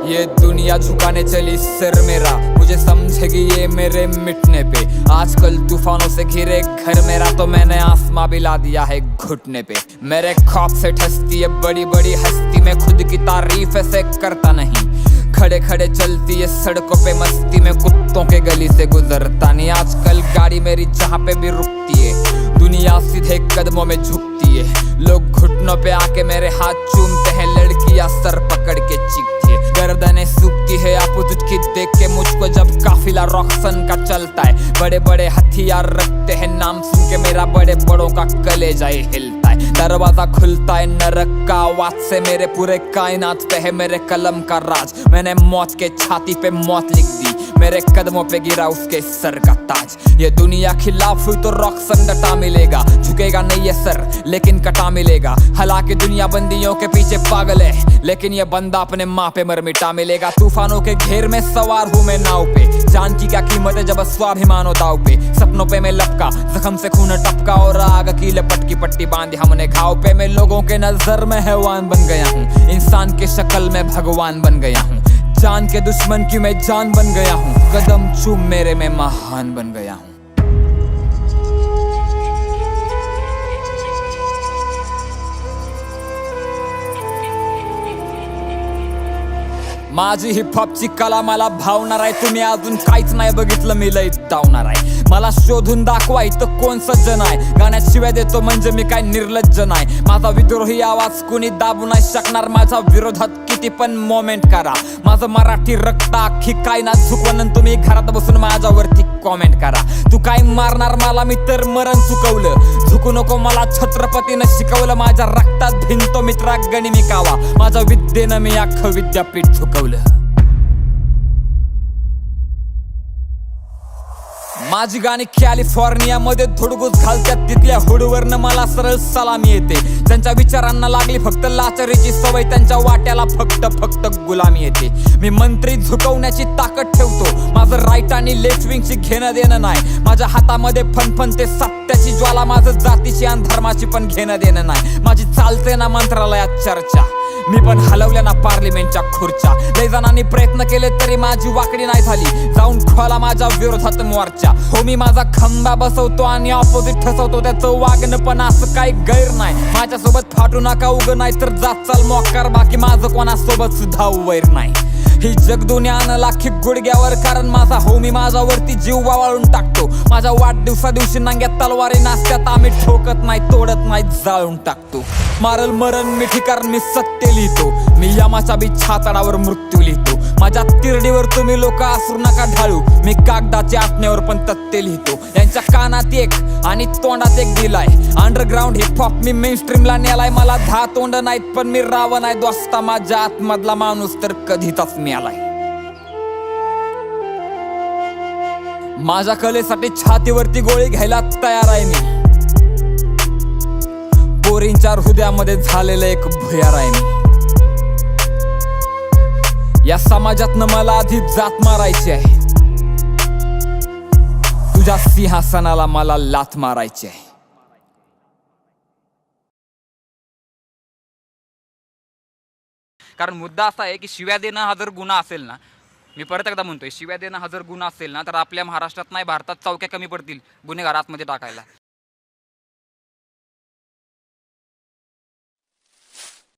ये दुनिया झुकाने चली सर मेरा, मुझे समझेगी ये मेरे मिटने पे। आजकल तूफानों से घिरे घर मेरा, तो मैंने आसमां भी ला दिया है घुटने पे। मेरे खौफ से ठसती है बड़ी बड़ी हस्ती, मैं खुद की तारीफ ऐसे करता नहीं। खड़े खड़े चलती है सड़कों पे मस्ती में, कुत्तों के गली से गुजरता नहीं। आजकल गाड़ी मेरी जहाँ पे भी रुकती है, दुनिया सीधे कदमों में झुकती है। लोग घुटनों पे आके मेरे हाथ चूमते हैं, लड़कियां सर पकड़ के चीखती है। गर्दनें सूखती है आपूर्ति की देख के मुझको, जब काफिला रॉक्सन का चलता है। बड़े बड़े हथियार रखते हैं, नाम सुन के मेरा बड़े बड़ों का कलेजा हिलता है। दरवाजा खुलता है नरक का आवाज से, मेरे पूरे कायनात पे है मेरे कलम का राज। मैंने मौत के छाती पे मौत लिख दी, मेरे कदमों पे गिरा उसके सर का ताज। ये दुनिया खिलाफ हुई तो रॉक्सन डटा मिलेगा, झुकेगा नहीं ये सर लेकिन कटा मिलेगा। हालांकि दुनिया बंदियों के पीछे पागल है, लेकिन ये बंदा अपने माँ पे मर मिटा मिलेगा। तूफानों के घेर में सवार हूँ मैं नाव पे, जान की क्या कीमत है जब स्वाभिमान हो दाव पे। सपनों पे मैं लपका, जख्म से खून टपका, और आग की लपट की पट्टी बांधी हमने घाव पे। मैं लोगों के नजर में हैवान बन गया हूँ, इंसान के शक्ल में भगवान बन गया हूँ। जान के दुश्मन की मैं जान बन गया हूँ, कदम चूम मेरे में महान बन गया हूँ। माझी हिपहॉपची कला मला भावणार आहे, तुम्ही अजून काहीच नाही बघितलं मी लय धावणार आहे। मला शोधून दाखवा इथं कोण सज्जन आहे, गाण्यात शिवाय देतो म्हणजे मी काय निर्लज्ज नाही। माझा विद्रोही आवाज कुणी दाबू नाही शकणार, माझ्या विरोधात किती पण मोमेंट करा। माझं मराठी रक्त अख्खी काय ना झुकवून तुम्ही घरात बसून माझ्यावरती कॉमेंट करा। तू काय मारणार मला, मी तर मरण चुकवलं। झुकू नको मला छत्रपतीनं शिकवलं, माझ्या रक्तात भिनतो मित्रा गनिमी कावा। माझ्या विद्येनं मी अख्खं विद्यापीठ झुकवलं। माझी गाणी कॅलिफोर्निया मध्ये धुडगूस घालत्यात, तिथल्या हुडवरनं मला सरळ सलामी येते। त्यांच्या विचारांना लागली फक्त लाचारीची सवय, त्यांच्या वाट्याला फक्त गुलामी येते। मी मंत्री झुकवण्याची ताकद ठेवतो, माझं राईट आणि लेफ्ट विंगची घेणं देणं नाही। माझ्या हातामध्ये फणफणते सत्याची ज्वाला, माझं जातीची आणि धर्माची पण घेणं देणं नाही। माझी चालते ना मंत्रालयात चर्चा, मी पण हलवल्या ना पार्लिमेंटच्या खुर्च्या। लय जणांनी प्रयत्न केले तरी माझी वाकडी नाही झाली, जाऊन खोला माझ्या विरोधात मोर्चा। हो मी माझा खंबा बसवतो आणि ऑपोजिट ठसवतो, त्याचं वागणं पण असं काही गैर नाही। माझ्यासोबत फाटू नका उग, नाही तर जात चाल मोकार, बाकी माझं कोणासोबत सुद्धा वैर नाही। ही जगदुनिया लाखी गुडघ्यावर, कारण माझा हो मी माझ्यावरती जीव वाळून टाकतो। माझ्या वाढदिवसा दिवशी नांग्यात तलवारी नाचत्यात, आम्ही ठोकत नाही तोडत नाही जाळून टाकतो। मारल मरण मिठी कारण मी सत्य लिहितो, मी यमाच्या बी छातडावर मृत्यू लिहितो। माझ्या तिरडीवर तुम्ही लोक असू नका ढाळू, मी कागदाच्या आत्म्यावर पण तथ्य लिहितो। यांच्या कानात एक आणि तोंडात एक दिलाय, अंडरग्राऊंड हिपहॉप मी मेनस्ट्रीमला नेलाय। मला 10 तोंड नाहीत पण मी रावण आहे दोस्ता, माझ्या आतमधला माणूस तर कधीच मिळालाय। माझ्या कलेसाठी छातीवरती गोळी घ्यायला तयार आहे मी, पोरींच्या हृदयामध्ये झालेलं एक भुयार आहे मी। या समाजातनं मला आधी जात मारायची आहे, तुझ्या सिंहासनाला मला लाथ मारायची आहे। कारण मुद्दा असा आहे की शिव्या देणं हा जर गुन्हा असेल ना, मी परत एकदा म्हणतोय, शिव्या देणं हा जर गुन्हा असेल ना, तर आपल्या महाराष्ट्रात नाही भारतात चौक्या कमी पडतील गुन्हेगार आतमध्ये टाकायला।